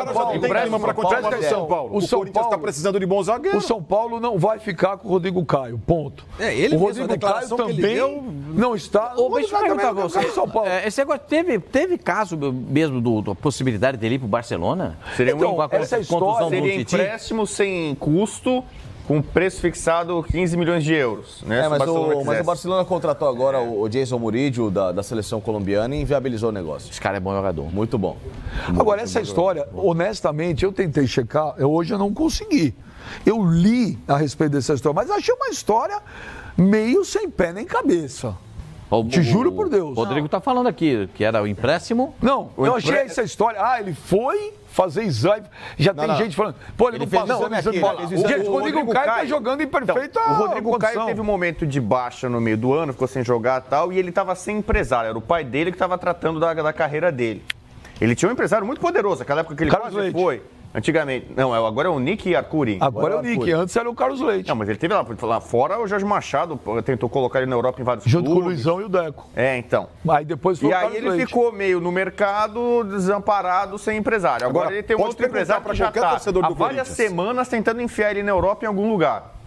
cara já não tem clima para continuar no São Paulo. O Corinthians está precisando de bom zagueiro. O São Paulo não vai ficar com o Rodrigo Caio, ponto. Ele o Rodrigo Caio também não está... Deixa eu perguntar a você. São Paulo. Esse negócio, teve caso mesmo da possibilidade dele ir para o Barcelona? Seria uma contusão seria empréstimo sem custo, com preço fixado 15 milhões de euros. Né, mas o Barcelona contratou agora o Jason Murillo da seleção colombiana e inviabilizou o negócio. Esse cara é bom jogador. Muito bom. Agora, essa história, honestamente, eu tentei checar, hoje eu não consegui. Eu li a respeito dessa história, mas achei uma história meio sem pé nem cabeça. Te juro por Deus. O Rodrigo está falando aqui que era o empréstimo. Não, eu achei essa história. Ele foi fazer exame. Já tem gente falando, ele não passou no exame de bola. O Rodrigo Caio está jogando em perfeita O Rodrigo condição. Caio teve um momento de baixa no meio do ano, ficou sem jogar e tal, e ele estava sem empresário. Era o pai dele que estava tratando da carreira dele. Ele tinha um empresário muito poderoso, naquela época que ele Carlos quase Leite. foi. Antigamente. Não, agora é o Nick Arcuri. Agora é o Nick, antes era o Carlos Leite. Não, mas ele teve lá fora o Jorge Machado, tentou colocar ele na Europa em vários Junto clubes. com o Luizão e o Deco. Então. Aí depois foi e o aí Carlos ele Leite. ficou meio no mercado, desamparado, sem empresário. Agora ele tem um outro empresário que já está há várias semanas tentando enfiar ele na Europa em algum lugar.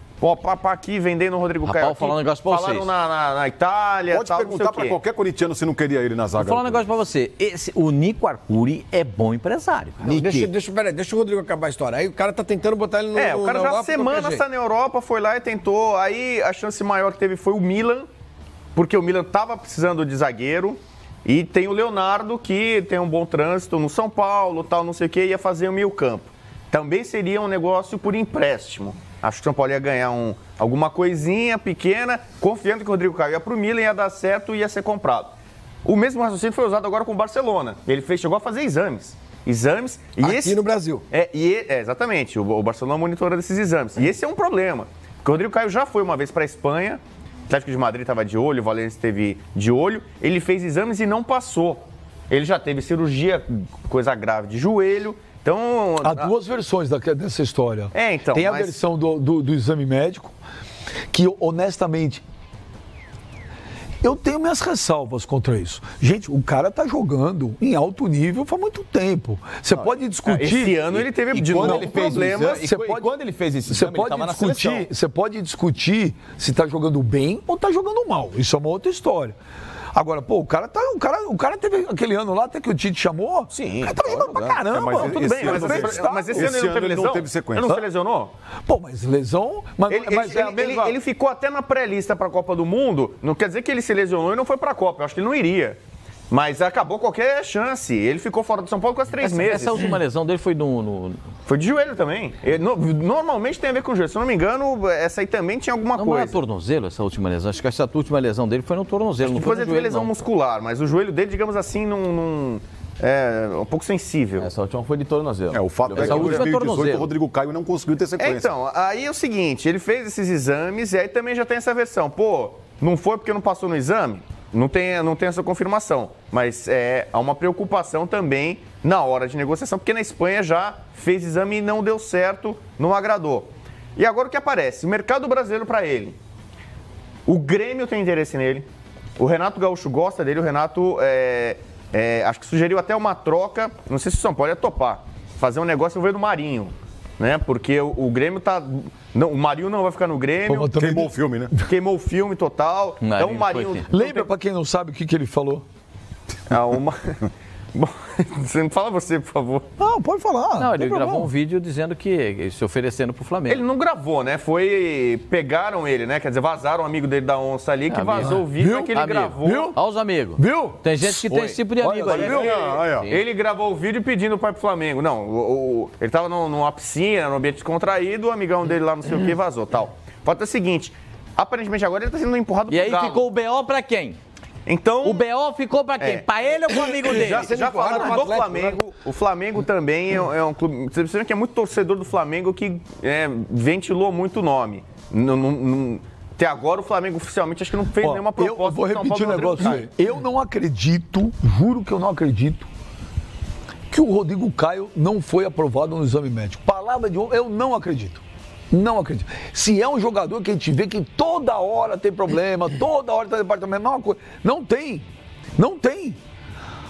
Aqui vendendo o Rodrigo Caio. Rapaz, falar um negócio pra vocês. Falaram na Itália. Pode perguntar para qualquer corintiano se não queria ele na zaga. Vou falar um negócio pra você. O Nico Arcuri é bom empresário. Deixa o Rodrigo acabar a história. Aí o cara tá tentando botar ele no o cara já há semanas está na Europa, foi lá e tentou. Aí a chance maior que teve foi o Milan, porque o Milan tava precisando de zagueiro. E tem o Leonardo, que tem um bom trânsito no São Paulo, tal, não sei o que, ia fazer o meio campo. Também seria um negócio por empréstimo. Acho que o São Paulo ia ganhar alguma coisinha pequena, confiando que o Rodrigo Caio ia para o Milan, ia dar certo e ia ser comprado. O mesmo raciocínio foi usado agora com o Barcelona. Ele chegou a fazer exames. Aqui no Brasil. Exatamente. O Barcelona monitora esses exames. E esse é um problema. Porque o Rodrigo Caio já foi uma vez para a Espanha, o Atlético de Madrid estava de olho, o Valencia esteve de olho. Ele fez exames e não passou. Ele já teve cirurgia, coisa grave de joelho. Então, há duas versões dessa história. Então. Tem a versão do exame médico, que honestamente, eu tenho minhas ressalvas contra isso. Gente, o cara tá jogando em alto nível faz muito tempo. Você pode discutir... Esse ano ele teve de novo problemas. Quando ele fez esse exame, ele estava na seleção. Você pode discutir se tá jogando bem ou tá jogando mal. Isso é uma outra história. Agora, o cara teve aquele ano lá, até que o Tite chamou. Sim. O cara tava jogando pra caramba. Tudo bem, mas esse ano ele não teve lesão? Não teve sequência. Ele não se lesionou? Mas lesão... Ele ficou até na pré-lista pra Copa do Mundo. Não quer dizer que ele se lesionou e não foi pra Copa. Eu acho que ele não iria. Mas acabou qualquer chance. Ele ficou fora do São Paulo quase 3 meses. Essa última lesão dele foi Foi de joelho também. Normalmente tem a ver com o joelho. Se eu não me engano, essa aí também tinha alguma coisa. Não é tornozelo essa última lesão? Acho que essa última lesão dele foi no tornozelo, não foi no joelho, lesão muscular, mas o joelho dele, digamos assim, é um pouco sensível. Essa última foi de tornozelo. O fato é que em 2018 o Rodrigo Caio não conseguiu ter sequência. Então, aí é o seguinte, ele fez esses exames e aí também já tem essa versão. Não foi porque não passou no exame? Não tem essa confirmação, mas há uma preocupação também na hora de negociação, porque na Espanha já fez exame e não deu certo, não agradou. E agora o que aparece? O mercado brasileiro para ele. O Grêmio tem interesse nele, o Renato Gaúcho gosta dele, o Renato acho que sugeriu até uma troca, não sei se o São Paulo ia topar, fazer um negócio no meio do Marinho. Né? Porque o Grêmio tá... Não, o Marinho não vai ficar no Grêmio. Queimou o filme, né? Queimou o filme total. Então o Marinho... Lembra, pra quem não sabe, o que ele falou? Bom, você não fala você, por favor. Não, pode falar. Não, ele gravou um vídeo dizendo que se oferecendo pro Flamengo. Ele não gravou, né? Pegaram ele, né? Quer dizer, vazaram um amigo dele da Onça ali, que vazou o vídeo que ele gravou. Viu? Olha os amigos. Viu? Tem gente que tem esse tipo de amigo aí. Viu? Ele gravou o vídeo pedindo para o Flamengo. Não, ele tava numa piscina, num ambiente descontraído, o amigão dele lá não sei o que vazou, tal. O fato é o seguinte, aparentemente agora ele tá sendo empurrado pro Galo. E aí ficou o BO pra quem? Então, o BO ficou pra quem? Pra ele ou pro amigo dele? Já falaram do Flamengo. Né? O Flamengo também é um clube... Você percebe que é muito torcedor do Flamengo que ventilou muito o nome. Até agora o Flamengo oficialmente acho que não fez nenhuma proposta. Eu vou repetir um negócio aí. Eu não acredito, juro que eu não acredito, que o Rodrigo Caio não foi aprovado no exame médico. Palavra de honra, eu não acredito. Não acredito. Se é um jogador que a gente vê que toda hora tem problema, toda hora tem departamento, não é uma coisa. Não tem. Não tem.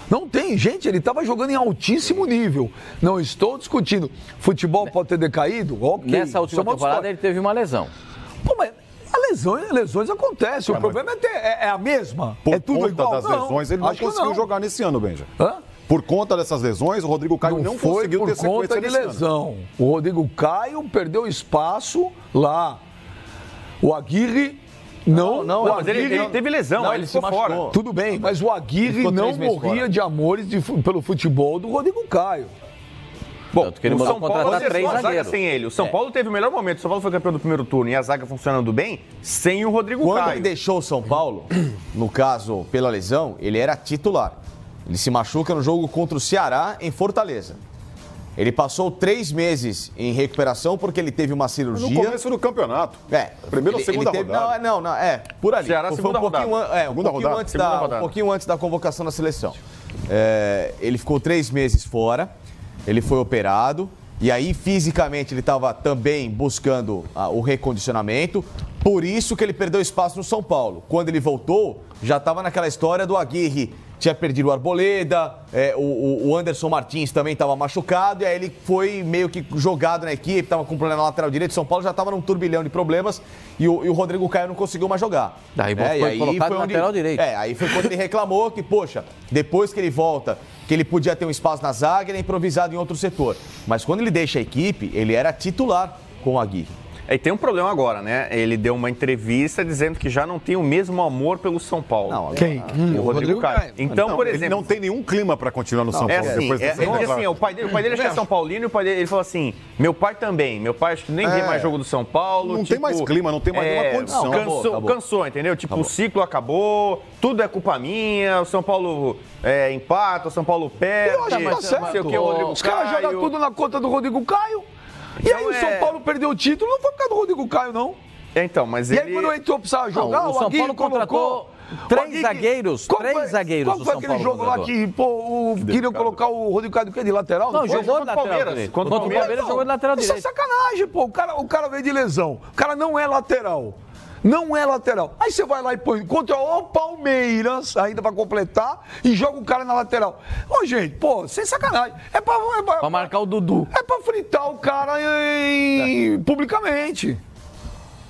Não tem, gente, ele estava jogando em altíssimo nível. Não estou discutindo. Futebol pode ter decaído? Ok. Nessa última temporada ele teve uma lesão. Pô, mas lesões acontecem. O problema é a mesma. Por é tudo conta igual. das lesões, ele não conseguiu jogar nesse ano, Benja. Hã? Por conta dessas lesões, o Rodrigo Caio não conseguiu ter sequência por conta de lesão. O Rodrigo Caio perdeu espaço lá. O Aguirre não, mas ele teve lesão, ele ficou fora. Tudo bem, mas o Aguirre não morria de amores pelo futebol do Rodrigo Caio. Bom, que ele mandou contratar 3 zagueiros. Sem ele. O São Paulo teve o melhor momento. O São Paulo foi campeão do primeiro turno e a zaga funcionando bem sem o Rodrigo Caio. Quando ele deixou o São Paulo, no caso, pela lesão, ele era titular. Ele se machuca no jogo contra o Ceará, em Fortaleza. Ele passou 3 meses em recuperação porque ele teve uma cirurgia. No começo do campeonato. Primeira ou segunda rodada. Não, por ali. Ceará, segunda rodada. Um pouquinho antes da convocação da seleção. Ele ficou 3 meses fora, ele foi operado, e aí fisicamente ele estava também buscando o recondicionamento, por isso que ele perdeu espaço no São Paulo. Quando ele voltou, já estava naquela história do Aguirre. Tinha perdido o Arboleda, o Anderson Martins também estava machucado, e aí ele foi meio que jogado na equipe, estava com problema na lateral direito. São Paulo já estava num turbilhão de problemas e o Rodrigo Caio não conseguiu mais jogar. Daí foi colocado no lateral direito. Aí foi quando ele reclamou que, poxa, depois que ele volta, que ele podia ter um espaço na zaga, ele é improvisado em outro setor. Mas quando ele deixa a equipe, ele era titular com o Aguirre. E tem um problema agora, né? Ele deu uma entrevista dizendo que já não tem o mesmo amor pelo São Paulo. Não, quem? O Rodrigo Caio. Então, por exemplo... Ele não tem nenhum clima para continuar no São Paulo. O pai dele acho que é São Paulino, e o pai dele ele falou assim, meu pai também. Meu pai acho que nem vê mais jogo do São Paulo. Não tem mais clima, não tem mais nenhuma condição. Cansou, entendeu? Tipo, o ciclo acabou, tudo é culpa minha, o São Paulo empata, o São Paulo perde. Eu acho que tá certo. Os caras jogam tudo na conta do Rodrigo Caio. E aí o São Paulo perdeu o título, não foi por causa do Rodrigo Caio, não. Então, mas e aí quando entrou, precisava jogar, o São Paulo contratou 3 zagueiros. 3 zagueiros. Qual foi aquele jogo lá que queriam colocar o Rodrigo Caio do quê? De lateral? Não, jogou de lateral direito. Contra o Palmeiras jogou de lateral direito. Isso é sacanagem, pô. O cara veio de lesão. O cara não é lateral. Não é lateral. Aí você vai lá e põe contra o Palmeiras, ainda pra completar, e joga o cara na lateral. Ô, gente, pô, sem sacanagem. É pra marcar o Dudu. É pra fritar o cara publicamente.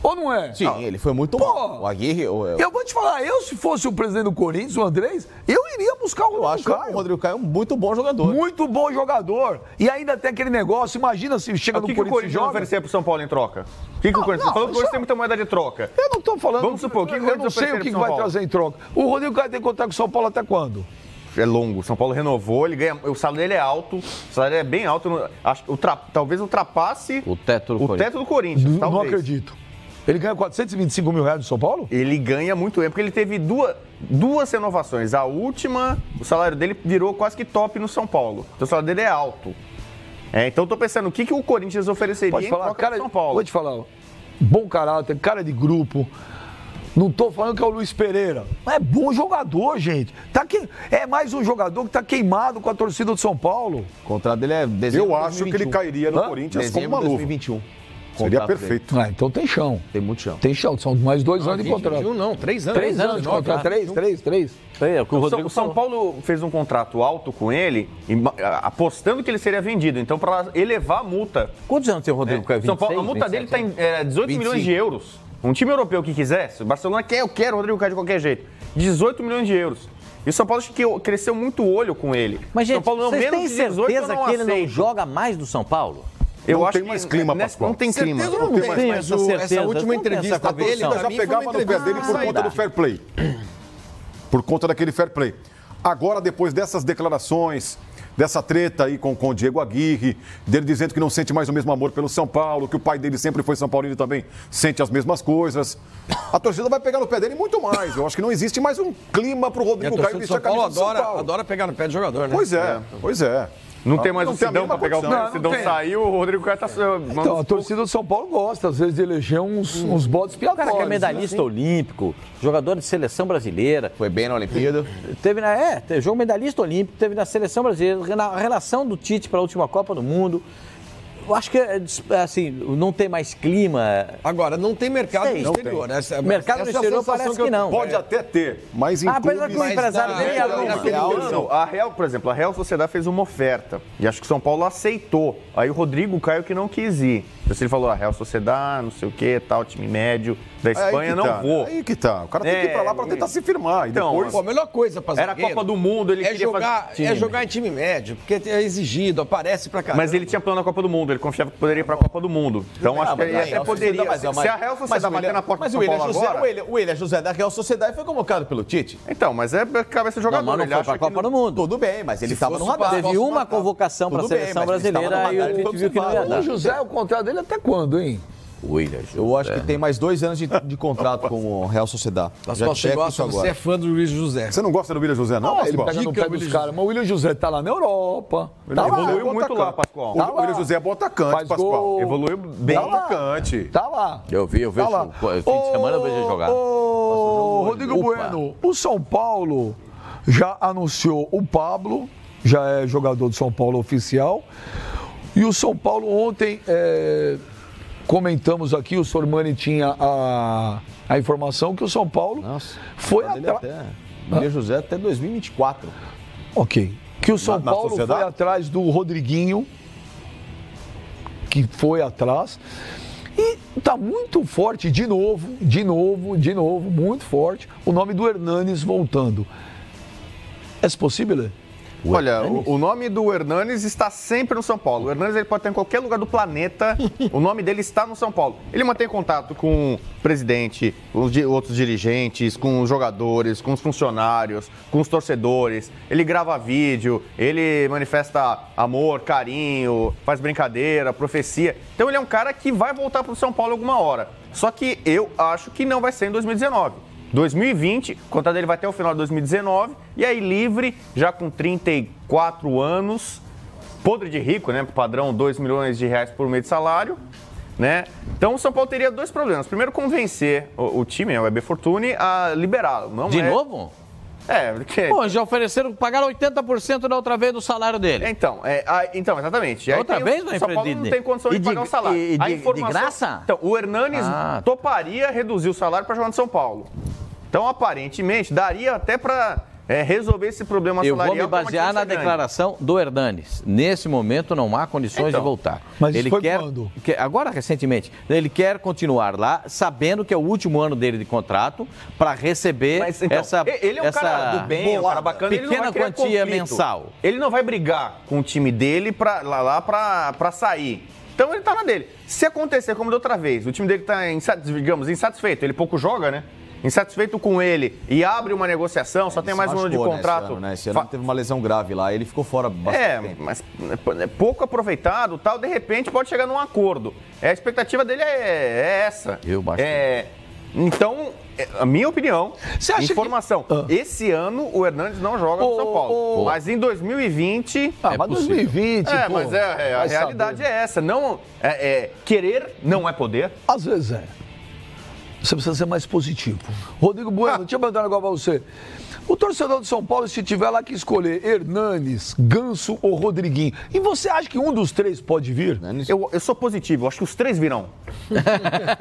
Ou não é? Sim, ele foi muito bom. O Aguirre... Eu vou te falar, se fosse o presidente do Corinthians, o Andrés, eu iria buscar o Rodrigo Caio. O Rodrigo Caio é um muito bom jogador. Muito bom jogador. E ainda tem aquele negócio, imagina se chega no Corinthians e joga. O que o Corinthians vai oferecer pro São Paulo em troca? O que o Corinthians... Você falou que o Corinthians tem muita moeda de troca. Eu não tô falando... Vamos supor, eu não sei o que vai trazer em troca. O Rodrigo Caio tem que contar com o São Paulo até quando? É longo. O São Paulo renovou, ele ganha, o salário dele é alto, o salário é bem alto. Talvez ultrapasse o teto do Corinthians. Não acredito. Ele ganha R$425 mil do São Paulo? Ele ganha muito bem, porque ele teve duas renovações. A última, o salário dele virou quase que top no São Paulo. Então o salário dele é alto. Então eu tô pensando, o que o Corinthians ofereceria em troca do São Paulo? Vou te falar, bom caráter, cara de grupo. Não tô falando que é o Luiz Pereira. É bom jogador, gente. É mais um jogador que tá queimado com a torcida do São Paulo. O contrato dele é dezembro. Eu acho que ele cairia no Corinthians como uma luva. 2021. Seria perfeito. Então tem chão. Tem muito chão. Tem chão. São mais 2 anos de contrato. 3 anos. 3 anos de contrato. 3. O São Paulo fez um contrato alto com ele, apostando que ele seria vendido. Então, para elevar a multa. Quantos anos tem o Rodrigo Caio? São Paulo, a multa dele está em 18 milhões de euros. Um time europeu que quisesse, o Barcelona quer, eu quero o Rodrigo Caio de qualquer jeito. 18 milhões de euros. E o São Paulo acho que cresceu muito o olho com ele. Mas, gente, São Paulo, vocês têm certeza que ele não joga mais do São Paulo? Eu não acho tem mais clima, Pascoal. Não tem clima. Não tem mais. Essa última entrevista dele, eu já pegava no pé dele por conta do fair play. Por conta daquele fair play. Agora, depois dessas declarações, dessa treta aí com o Diego Aguirre, dele dizendo que não sente mais o mesmo amor pelo São Paulo, que o pai dele sempre foi São Paulino e também sente as mesmas coisas. A torcida vai pegar no pé dele muito mais. Eu acho que não existe mais um clima pro Rodrigo Caio vestir a camisa do São Paulo. Adora pegar no pé do jogador, né? Pois é. Não tem mais o Sidão para pegar o pé. O Sidão saiu, o Rodrigo Caio tá... Então, a torcida do São Paulo gosta, às vezes, de eleger uns bodes expiatórios. O cara que é medalhista olímpico, jogador de seleção brasileira. Foi bem na Olimpíada. Teve jogo medalhista olímpico, teve na seleção brasileira, na relação do Tite para a última Copa do Mundo. Eu acho que, assim, não tem mais clima. Agora, não tem mercado no exterior. Mercado no exterior parece que não. Pode até ter, mas em apesar que o empresário dele a Real, por exemplo, a Real Sociedade fez uma oferta e acho que o São Paulo aceitou. Aí o Rodrigo Caio que não quis ir. Então, ele falou, a Real Sociedade, não sei o que, tal, time médio da Espanha, não vou. Aí que tá. O cara tem que ir pra lá pra tentar se firmar. Então, depois... a melhor coisa pra era a Copa do Mundo, ele queria jogar em time médio, porque é exigido, aparece pra caramba. Mas ele tinha plano na Copa do Mundo, ele confiava que poderia ir pra Copa do Mundo. Então acho que ele até poderia. Se a Real Sociedade bater na porta do São Paulo agora... O William José da Real Sociedade foi convocado pelo Tite. Então, mas é cabeça de jogador. Não foi pra Copa do Mundo. Tudo bem, mas ele estava no radar. Teve uma convocação pra seleção brasileira e o Tite viu que não ia dar. O José, o contrato dele até quando, hein? Eu acho que tem mais 2 anos de contrato com o Real Sociedade. Já checa isso agora. Você é fã do William José. Você não gosta do William José, não? Ele pega no pé dos caras. Mas o William José tá lá na Europa. Tá evoluiu muito lá, Pascoal. O William José é bom atacante, Pascoal. Evoluiu bem atacante. Tá lá. Eu vejo. Fim de semana eu vejo ele jogar. Rodrigo Bueno, o São Paulo já anunciou o Pablo, já é jogador do São Paulo oficial. E o São Paulo ontem... Comentamos aqui, o Sormani tinha a informação que o São Paulo foi atrás. William José até 2024. Ok. Que o São Paulo foi atrás do Rodriguinho, que foi atrás. E tá muito forte, de novo, muito forte, o nome do Hernanes voltando. É possível? Olha, o nome do Hernanes está sempre no São Paulo. O Hernanes ele pode estar em qualquer lugar do planeta, o nome dele está no São Paulo. Ele mantém contato com o presidente, os outros dirigentes, com os jogadores, com os funcionários, com os torcedores. Ele grava vídeo, ele manifesta amor, carinho, faz brincadeira, profecia. Então ele é um cara que vai voltar para o São Paulo alguma hora. Só que eu acho que não vai ser em 2019. 2020, o contrato dele vai até o final de 2019, e aí livre, já com 34 anos, podre de rico, né? Padrão R$2 milhões por mês de salário, né? Então o São Paulo teria 2 problemas. Primeiro, convencer o time, o EB Fortune, a liberá-lo. Novo? Porque... Pô, já ofereceram, pagaram 80% da outra vez do salário dele. Então, exatamente. Outra vez, o São Paulo não tem condição de pagar o salário. De graça? Então, o Hernanes toparia reduzir o salário para jogar no São Paulo. Então, aparentemente, daria até para resolver esse problema salarial. Eu vou me basear na declaração do Hernanes. Nesse momento, não há condições de voltar. Mas ele foi quer, quando? agora, recentemente. Ele quer continuar lá, sabendo que é o último ano dele de contrato, para receber Ele é um cara do bem, um cara bacana. Pequena quantia mensal. Ele não vai brigar com o time dele para sair. Então, ele está na dele. Se acontecer como da outra vez, o time dele está, insatisfeito, ele pouco joga, né? Insatisfeito com ele e abre uma negociação, só tem mais um ano de contrato. Esse ano teve uma lesão grave lá, ele ficou fora bastante tempo. Mas pouco aproveitado, tal, de repente pode chegar num acordo. A expectativa dele é essa. Então, a minha opinião, informação, esse ano o Hernanes não joga no São Paulo, mas em 2020... mas 2020, mas a realidade é essa, não, querer não é poder. Às vezes Você precisa ser mais positivo. Rodrigo Bueno, deixa eu perguntar um negócio pra você. O torcedor do São Paulo, se tiver lá que escolher Hernanes, Ganso ou Rodriguinho, e você acha que um dos 3 pode vir? Eu sou positivo, eu acho que os 3 virão.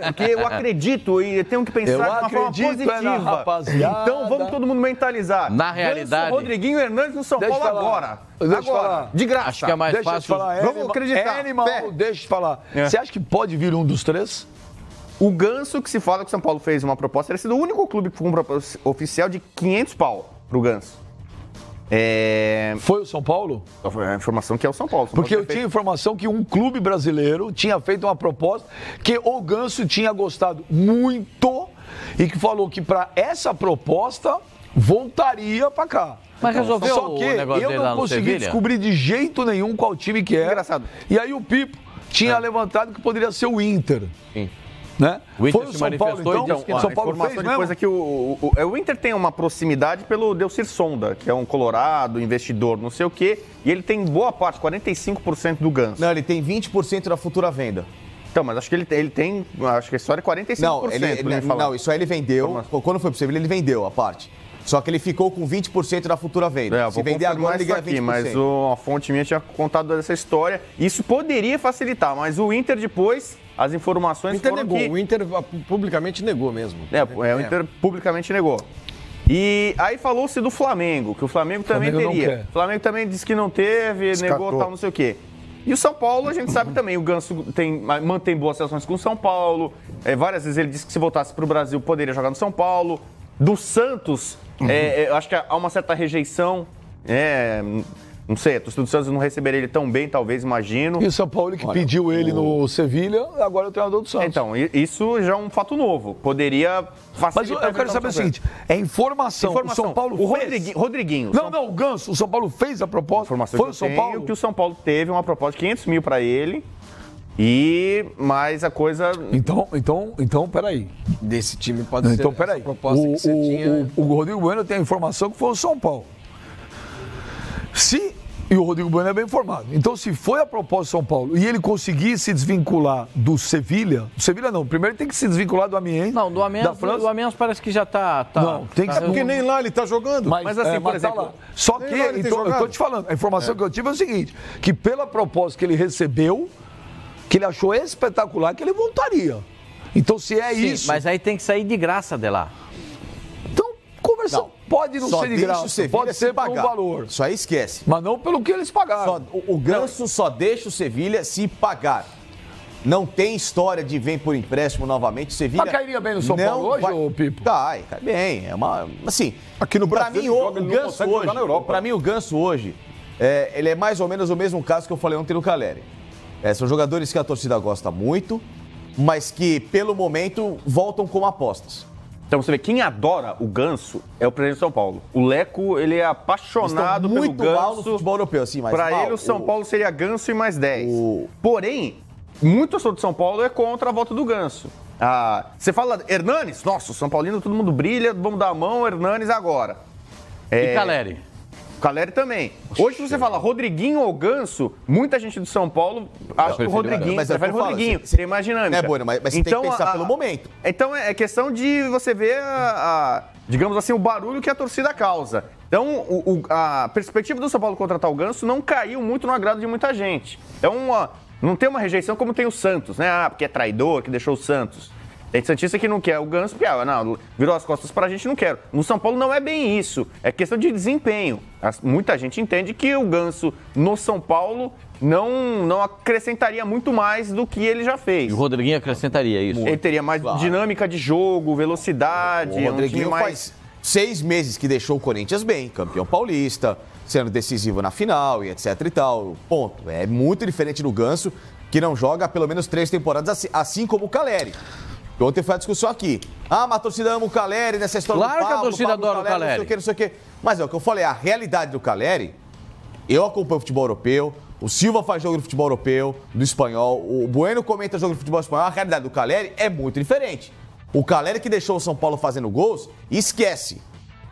Porque eu acredito e tenho que pensar de uma forma positiva. Rapaziada. Então vamos todo mundo mentalizar. Na realidade... Ganso, Rodriguinho e Hernanes no São Paulo agora. Deixa eu falar. De graça. Acho que é mais fácil. Vamos acreditar. Deixa eu te falar. Você acha que pode vir um dos 3? O Ganso, que se fala que o São Paulo fez uma proposta, ele é sido o único clube com uma proposta oficial de 500 pau pro Ganso. Foi o São Paulo? A informação que é o São Paulo. Porque eu tinha informação que um clube brasileiro tinha feito uma proposta que o Ganso tinha gostado muito e que falou que para essa proposta voltaria para cá. Mas resolveu Só que o negócio eu dele lá não no consegui Sevilha? descobrir de jeito nenhum qual time que era. Engraçado. E aí o Pipo tinha levantado que poderia ser o Inter. Sim. Né? O Inter foi se o São Paulo, manifestou e então? disse que O não. São Paulo informação fez depois mesmo? é que o Inter tem uma proximidade pelo Delcir Sonda, que é um colorado, investidor, não sei o quê, e ele tem boa parte, 45% do Ganso. Não, ele tem 20% da futura venda. Então, mas acho que ele tem acho que a história é 45%. Não, isso aí ele vendeu. Quando foi possível, ele vendeu a parte. Só que ele ficou com 20% da futura venda. Se vender agora, ele ganha 20%. Mas a fonte minha tinha contado essa história. Isso poderia facilitar, mas o Inter depois, as informações foram negou. O Inter publicamente negou mesmo. O Inter publicamente negou. E aí falou-se do Flamengo, que o Flamengo também teria. O Flamengo também disse que não teve, negou, tal, não sei o quê. E o São Paulo, a gente sabe também, o Ganso mantém boas relações com o São Paulo. Várias vezes ele disse que se voltasse para o Brasil poderia jogar no São Paulo. Do Santos, eu acho que há uma certa rejeição. Não sei, a torcida do Santos não receberia ele tão bem, talvez, imagino. E o São Paulo que pediu ele no Sevilha, agora é o treinador do Santos. Então, isso já é um fato novo. Poderia facilitar. Mas eu quero saber o seguinte, é informação. O São Paulo fez... Rodriguinho. Não, o Ganso, o São Paulo fez a proposta. Foi o São Paulo? Que o São Paulo teve uma proposta de 500 mil para ele. Mas a coisa... Então, peraí. Desse time pode ser. Então, peraí. Proposta que você tinha... O Rodrigo Bueno tem a informação que foi o São Paulo. E o Rodrigo Bueno é bem informado. Então, se foi a proposta do São Paulo e ele conseguir se desvincular do Sevilha não, primeiro tem que se desvincular do Amiens. Não, do Amiens parece que já está. Não, tem que porque nem lá ele está jogando. Mas assim, por exemplo... Tá lá. Só que, então, eu estou te falando, a informação que eu tive é o seguinte, que pela proposta que ele recebeu, que ele achou espetacular, que ele voltaria. Então, se é isso... Mas aí tem que sair de graça de lá. Então, conversão. Pode não ser de graça, pode ser por um valor. Isso aí esquece. Mas não pelo que eles pagaram. O Ganso só deixa o Sevilha se pagar. Não tem história de vem por empréstimo novamente. O Sevilha. Mas cairia bem no São Paulo hoje, ô Pipo? Cai bem. É uma. Assim, aqui no Brasil, pra mim, o Ganso hoje, ele é mais ou menos o mesmo caso que eu falei ontem no Caleri. São jogadores que a torcida gosta muito, mas que, pelo momento, voltam como apostas. Então você vê, quem adora o Ganso é o presidente de São Paulo. O Leco, ele é apaixonado pelo Ganso. Muito mal no futebol europeu, assim, mas pra ele, o São Paulo seria Ganso e mais 10. Porém, muito torcedor de São Paulo é contra a volta do Ganso. Você fala Hernanes? Nossa, o São Paulino, todo mundo brilha, vamos dar a mão, Hernanes agora. E Caleri? Caleri também. Hoje, se você fala Rodriguinho ou Ganso, muita gente do São Paulo acha que o Rodriguinho. Mas prefere o Rodriguinho, seria mais dinâmica. Bueno, mas você tem que pensar pelo momento. Então, é questão de você ver, digamos assim, o barulho que a torcida causa. Então, a perspectiva do São Paulo contratar o Ganso não caiu muito no agrado de muita gente. Então, não tem uma rejeição como tem o Santos, né? Porque é traidor, que deixou o Santos. Tem santista que não quer o Ganso, porque não, virou as costas pra gente, não quero. No São Paulo não é bem isso, é questão de desempenho. Muita gente entende que o Ganso no São Paulo não acrescentaria muito mais do que ele já fez. E o Rodriguinho acrescentaria isso? Ele teria mais dinâmica de jogo, velocidade. O Rodriguinho faz 6 meses que deixou o Corinthians bem, campeão paulista, sendo decisivo na final e etc e tal. Ponto. É muito diferente do Ganso, que não joga há pelo menos 3 temporadas, assim como o Caleri. Ontem foi a discussão aqui. Mas a torcida ama o Caleri nessa história do Pablo. Claro que a torcida adora o Caleri. Não sei o que. Mas é o que eu falei, a realidade do Caleri, eu acompanho o futebol europeu, o Silva faz jogo no futebol europeu, do espanhol, o Bueno comenta jogo no futebol espanhol, a realidade do Caleri é muito diferente. O Caleri que deixou o São Paulo fazendo gols, esquece.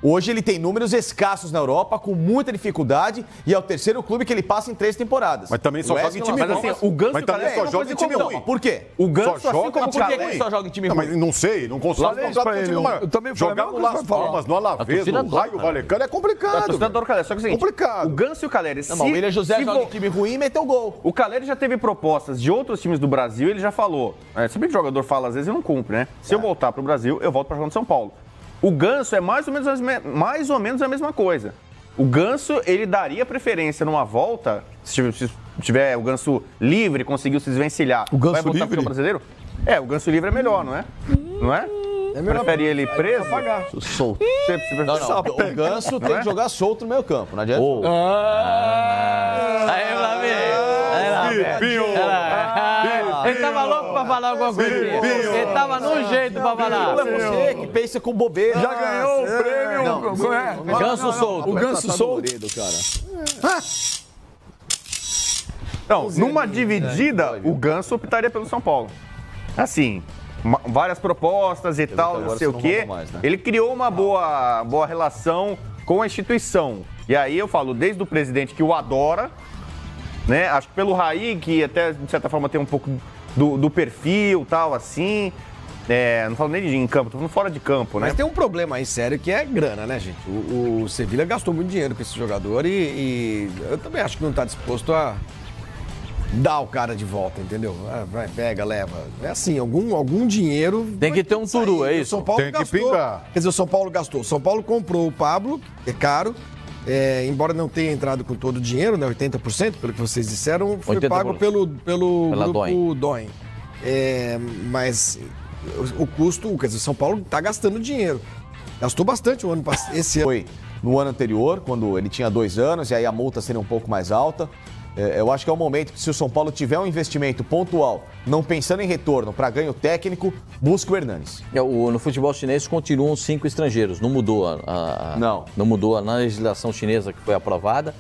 Hoje ele tem números escassos na Europa, com muita dificuldade, e é o terceiro clube que ele passa em 3 temporadas. Mas também só joga em time ruim. Assim, o Ganso mas também só joga em time ruim. Por quê? O Ganso só joga como por que ele só joga em time ruim? Mas não sei, não consigo encontrar com time ruim. Eu também jogar no Las Palmas, no Alavés, no Raio Vallecano é complicado. A torcida adora o Caleri, só que é o seguinte, complicado. O Ganso e o Caleri... O William José joga em time ruim e meteu gol. O Caleri já teve propostas de outros times do Brasil, ele já falou. Sempre que o jogador fala, às vezes, e não cumpre, né? Se eu voltar pro Brasil, eu volto pra jogar no São Paulo. O Ganso é mais ou menos a mesma coisa. O Ganso, ele daria preferência numa volta, se tiver o Ganso livre, conseguiu se desvencilhar. O Ganso vai voltar livre? Pro brasileiro? O Ganso livre é melhor, não é? Não é? Prefere ele preso? Solto. O Ganso tem que jogar solto no meio campo, não adianta. Aí, Flamengo. Ele tava louco pra falar alguma coisa. Ele tava no jeito pra falar. Você que pensa com bobeira. Já ganhou o prêmio. Ganso solto. O Ganso solto. Não, numa dividida, o Ganso optaria pelo São Paulo. Assim, várias propostas e tal, não sei o quê. Ele criou uma boa relação com a instituição. E aí eu falo, desde o presidente que o adora, né? Acho que pelo Raí, que até de certa forma tem um pouco do perfil, tal, assim. Não falo nem de em campo, tô falando fora de campo, né? Mas tem um problema aí sério que é grana, né, gente? O Sevilha gastou muito dinheiro com esse jogador e eu também acho que não tá disposto a dar o cara de volta, entendeu? Vai, pega, leva. É assim, algum dinheiro... Tem que ter um turu, é isso? O São Paulo Tem que gastou. pingar. Quer dizer, o São Paulo gastou. O São Paulo comprou o Pablo, que é caro. Embora não tenha entrado com todo o dinheiro, né, 80%, pelo que vocês disseram, foi 80%. pago pelo grupo Doin. Doin. Mas o custo, quer dizer, o São Paulo está gastando dinheiro. Gastou bastante o ano passado, esse ano. Foi no ano anterior, quando ele tinha 2 anos, e aí a multa seria um pouco mais alta. Eu acho que é o momento que, se o São Paulo tiver um investimento pontual, não pensando em retorno para ganho técnico, busca o Hernanes. No futebol chinês continuam 5 estrangeiros, não mudou não mudou na legislação chinesa que foi aprovada,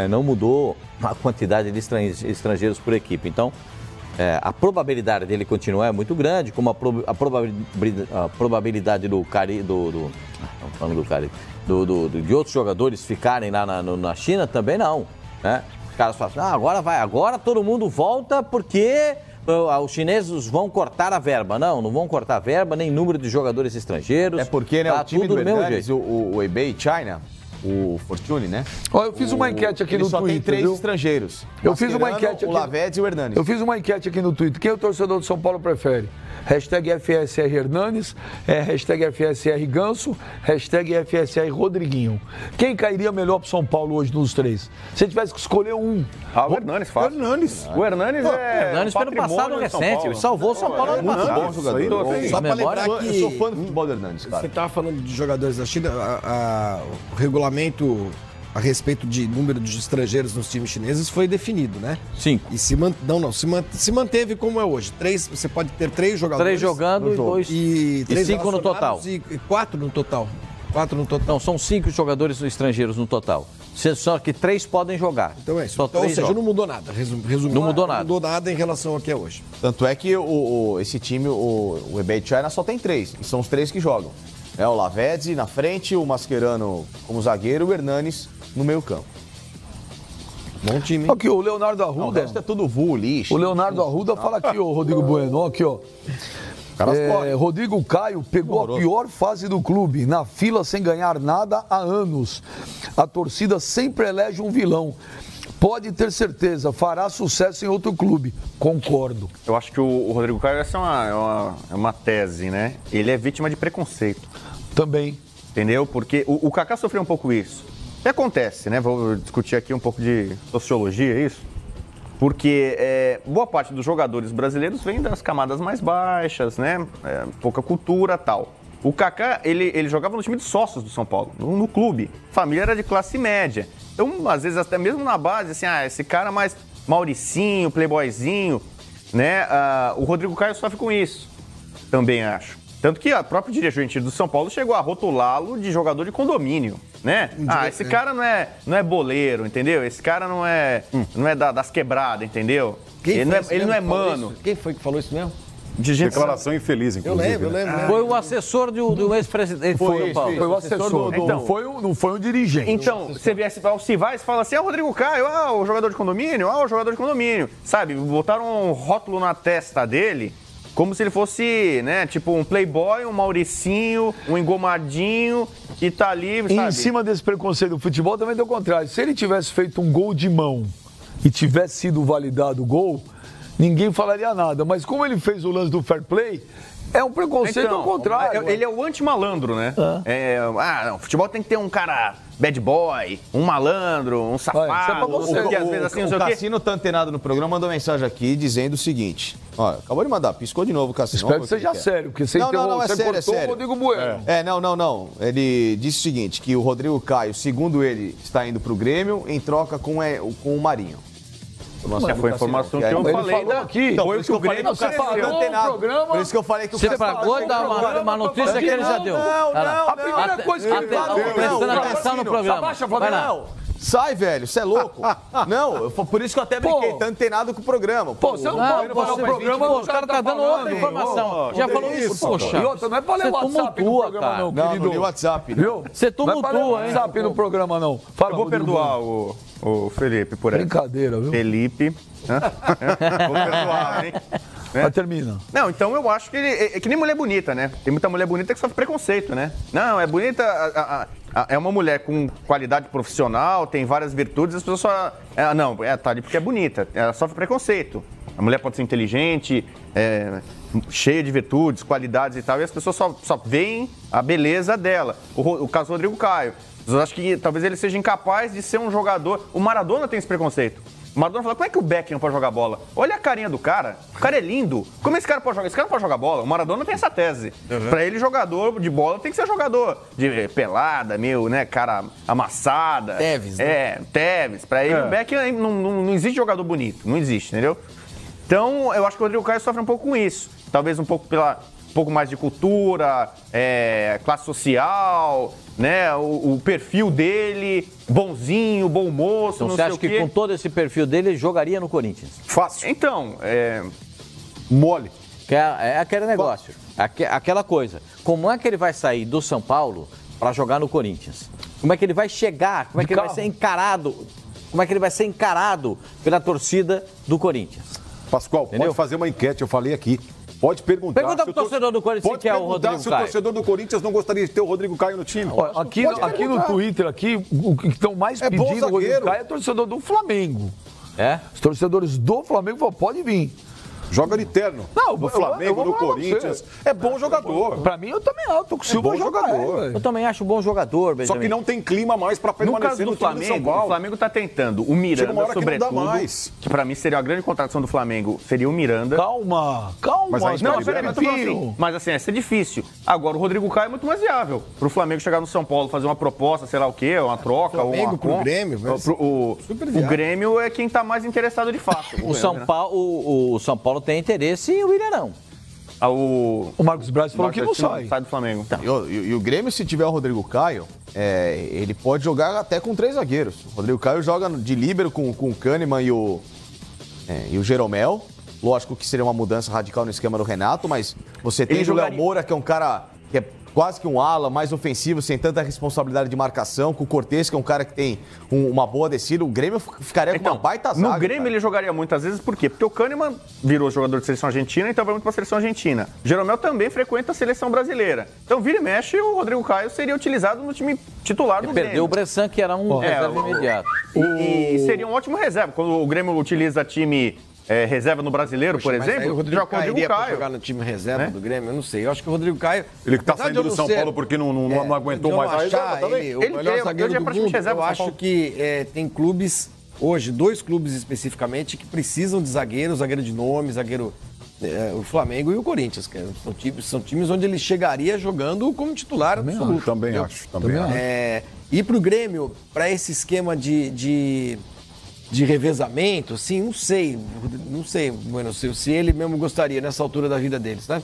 não mudou a quantidade de estrangeiros por equipe. Então, a probabilidade dele continuar é muito grande, como a probabilidade do Cari, de outros jogadores ficarem lá na China também não, né? Os caras falam, agora todo mundo volta porque os chineses vão cortar a verba. Não vão cortar a verba, nem número de jogadores estrangeiros. É porque, né, tá o time tudo do do mesmo Hernanes, jeito. o eBay China, o Fortune, né? Ó, eu fiz uma enquete aqui no só Twitter, tem 3 viu? estrangeiros. Eu fiz uma Mascherano, enquete aqui. O Lavezzi e o Hernanes. Eu fiz uma enquete aqui no Twitter. Quem o torcedor do São Paulo prefere? Hashtag FSR Hernanes, hashtag FSR Ganso, hashtag FSR Rodriguinho. Quem cairia melhor pro São Paulo hoje nos 3? Se tivesse que escolher um. O Hernanes faz. O Hernanes é. Hernanes pelo passado recente, ele salvou o São Paulo ano passado. Bom jogador. Só para lembrar que... Eu sou fã do futebol do Hernanes, cara. Você estava falando de jogadores da China, o regulamento a respeito de número de estrangeiros nos times chineses foi definido, né? 5. E se manteve como é hoje. Você pode ter 3 jogadores. 3 jogando e 2. E 5 no total. E 4 no total. 4 no total. Não, são 5 jogadores estrangeiros no total. Só que 3 podem jogar. Então é isso. Só Então, ou 3 seja, jogam. não mudou nada. Resumindo, Não mudou nada. Não mudou nada em relação ao que é hoje. Tanto é que esse time, o eBay China, só tem 3. E são os 3 que jogam. O Lavezzi na frente, o Mascherano como zagueiro e o Hernanes no meio campo. Bom time, hein? Aqui, o Leonardo Não, o Arruda. resto é tudo vulgo, lixo. O Leonardo Arruda fala aqui, ó, Rodrigo Bueno, aqui, ó. Rodrigo Caio pegou a pior fase do clube, na fila sem ganhar nada há anos. A torcida sempre elege um vilão. Pode ter certeza, fará sucesso em outro clube. Concordo. Eu acho que o Rodrigo Caio, essa é uma tese, né? Ele é vítima de preconceito. Também. Entendeu? Porque o Kaká sofreu um pouco isso. O que acontece, né? Vou discutir aqui um pouco de sociologia, isso. Porque boa parte dos jogadores brasileiros vem das camadas mais baixas, né? Pouca cultura e tal. O Kaká, ele jogava no time de sócios do São Paulo, no clube. Família era de classe média. Então, às vezes, até mesmo na base, assim, esse cara mais Mauricinho, playboyzinho, né? O Rodrigo Caio sofre com isso, também acho. Tanto que a própria dirigente do São Paulo chegou a rotulá-lo de jogador de condomínio, né? Esse cara não é boleiro, entendeu? Esse cara não é das quebradas, entendeu? Ele não é mano. Quem foi que falou isso mesmo? Declaração infeliz, inclusive. Eu lembro. Foi o assessor do ex-presidente do São Paulo. Foi o assessor, não foi um dirigente. Então, você vê o Civais e fala assim, o Rodrigo Caio, o jogador de condomínio, o jogador de condomínio. Sabe, botaram um rótulo na testa dele, como se ele fosse, né, tipo um playboy, um Mauricinho, um engomadinho, que tá ali, sabe? E em cima desse preconceito do futebol também deu o contrário. Se ele tivesse feito um gol de mão e tivesse sido validado o gol, ninguém falaria nada. Mas como ele fez o lance do fair play, é um preconceito ao contrário. Ele é o anti-malandro, né? O futebol tem que ter um cara bad boy, um malandro, um safado, não sei o que, às vezes assim, não sei o quê. O Cassino tá antenado no programa, mandou mensagem aqui dizendo o seguinte. Ó, acabou de mandar, piscou de novo o Cassino. Espero que seja sério, porque você não, é sério, cortou é sério. o Rodrigo Bueno. Não. Ele disse o seguinte, que o Rodrigo Caio, segundo ele, está indo pro Grêmio em troca com o Marinho. Foi a informação que eu Ele falei. falou aqui. Então, por isso que eu falei que o Você Cassino tá pagou o antenado. programa. Por isso que eu falei que o Você Cassino... pagou uma notícia que ele já deu. A primeira coisa que ele falou... Prestando atenção no programa. Vai lá. Sai, velho, você é louco. Não, por isso que eu até brinquei, tá antenado com o programa. Pô, você não pode parar o programa, Os caras tá dando outra informação. Já falou isso, poxa. E outra, não é pra ler Você WhatsApp no tumultua, programa, cara. não, Não, querido. não li WhatsApp. Viu? Você Não é pra ler tumultua, hein? WhatsApp no programa, não. Fala, Eu vou Rodrigo perdoar Bueno. o Felipe por essa. Brincadeira, viu? Felipe. Vou perdoar, hein? Mas termina. Não, então eu acho que ele é que nem mulher bonita, né? Tem muita mulher bonita que sofre preconceito, né? Não, é bonita, é uma mulher com qualidade profissional, tem várias virtudes, as pessoas só... tá ali porque é bonita, ela sofre preconceito. A mulher pode ser inteligente, cheia de virtudes, qualidades e tal, e as pessoas só veem a beleza dela. O caso do Rodrigo Caio. Eu acho que talvez ele seja incapaz de ser um jogador... O Maradona tem esse preconceito. O Maradona fala, como é que o Beckham pode jogar bola? Olha a carinha do cara. O cara é lindo. Como esse cara pode jogar? Esse cara não pode jogar bola. O Maradona tem essa tese. Pra ele, jogador de bola tem que ser jogador de pelada, né, cara amassada. Tevez, né? Tevez. Pra ele, o Beckham não existe jogador bonito. Não existe, entendeu? Então, eu acho que o Rodrigo Caio sofre um pouco com isso. Talvez um pouco mais de cultura, classe social, né? O perfil dele, bonzinho, bom moço, então, não você sei acha que com todo esse perfil dele, ele jogaria no Corinthians? Fácil. Então, mole. É aquele negócio, aquela coisa. Como é que ele vai sair do São Paulo para jogar no Corinthians? Como é que ele vai chegar? Como é que ele vai ser encarado? Como é que ele vai ser encarado pela torcida do Corinthians? Pascoal, pode fazer uma enquete, eu falei aqui. Pode perguntar. Pergunta pro torcedor do Corinthians se quer o Rodrigo Caio. Se o torcedor do Corinthians não gostaria de ter o Rodrigo Caio no time. Aqui no Twitter, o que estão mais pedindo o Rodrigo Caio é torcedor do Flamengo. Os torcedores do Flamengo falam, pode vir. Joga de terno. No Flamengo, no Corinthians. É bom jogador. Pra mim, eu também acho. O Silva é bom jogador. Eu também acho bom jogador, Benjamin. Só que não tem clima mais pra permanecer no time de São Paulo. O Flamengo tá tentando. O Miranda, sobretudo, que pra mim seria a grande contratação do Flamengo, seria o Miranda. Calma. Mas assim, essa é difícil. Agora, o Rodrigo Caio é muito mais viável. Pro Flamengo chegar no São Paulo, fazer uma proposta, sei lá o quê, uma troca, ou uma... pro Grêmio. O Grêmio é quem tá mais interessado de fato. O São Paulo tem interesse e o Willian não. O Marcos Braz falou que não sai. Sai do Flamengo. Tá. E o Grêmio, se tiver o Rodrigo Caio, ele pode jogar até com 3 zagueiros. O Rodrigo Caio joga de líbero com o Kahneman e o Jeromel. Lógico que seria uma mudança radical no esquema do Renato, mas você tem o Léo Moura, que é um cara que é quase que um ala, mais ofensivo, sem tanta responsabilidade de marcação, com o Cortez, que é um cara que tem uma boa descida. O Grêmio ficaria com uma baita zaga. No Grêmio ele jogaria muitas vezes, por quê? Porque o Kahneman virou jogador de seleção argentina, então vai muito pra seleção argentina. O Jeromel também frequenta a seleção brasileira. Então, vira e mexe, o Rodrigo Caio seria utilizado no time titular do Grêmio. Perdeu o Bressan, que era um reserva imediato. E seria um ótimo reserva. Quando o Grêmio utiliza time... reserva no Brasileiro, por exemplo, o Rodrigo Caio iria pra jogar no time reserva do Grêmio, eu não sei. Eu acho que o Rodrigo Caio... Ele que tá saindo do São Paulo porque não aguentou mais a reserva também. O melhor zagueiro do mundo, eu acho que tem clubes, hoje, 2 clubes especificamente, que precisam de zagueiro de nome, o Flamengo e o Corinthians, que são times onde ele chegaria jogando como titular absoluto. Também acho. E pro Grêmio, para esse esquema de revezamento, assim, não sei, Bueno, se ele mesmo gostaria nessa altura da vida deles, né?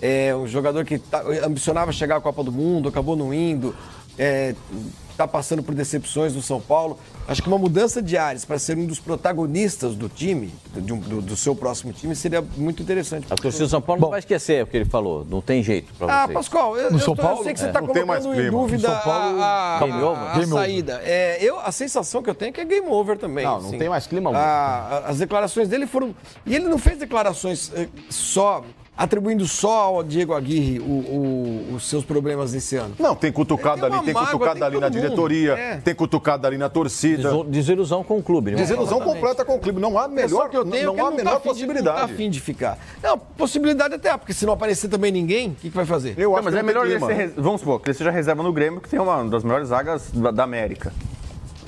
É um jogador que ambicionava chegar à Copa do Mundo, acabou não indo, tá passando por decepções no São Paulo. Acho que uma mudança de ares para ser um dos protagonistas do time, do seu próximo time, seria muito interessante. A torcida do São Paulo não vai esquecer o que ele falou, não tem jeito para vocês. Pascoal, eu sei que você está colocando em dúvida a saída. A sensação que eu tenho é que é game over também. Não tem mais clima. As declarações dele foram... E ele não fez declarações atribuindo só ao Diego Aguirre os seus problemas esse ano. Não, tem cutucada ali, tem cutucada ali na diretoria, tem cutucada ali na torcida. Desilusão com o clube. Desilusão completa com o clube. Não há melhor, não há a menor possibilidade. Não tá afim de ficar. Não, possibilidade até, porque se não aparecer também ninguém, o que vai fazer? Eu acho mas é melhor ele ser, vamos supor, que ele seja reserva no Grêmio, que tem uma das melhores zagas da América.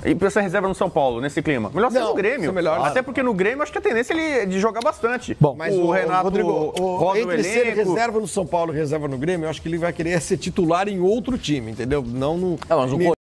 E pra ser reserva no São Paulo, nesse clima. Melhor ser no Grêmio. Até porque no Grêmio, acho que a tendência é de jogar bastante. Bom, mas o Renato Rodrigo, entre ser reserva no São Paulo e reserva no Grêmio, eu acho que ele vai querer ser titular em outro time, entendeu? Não no... mas o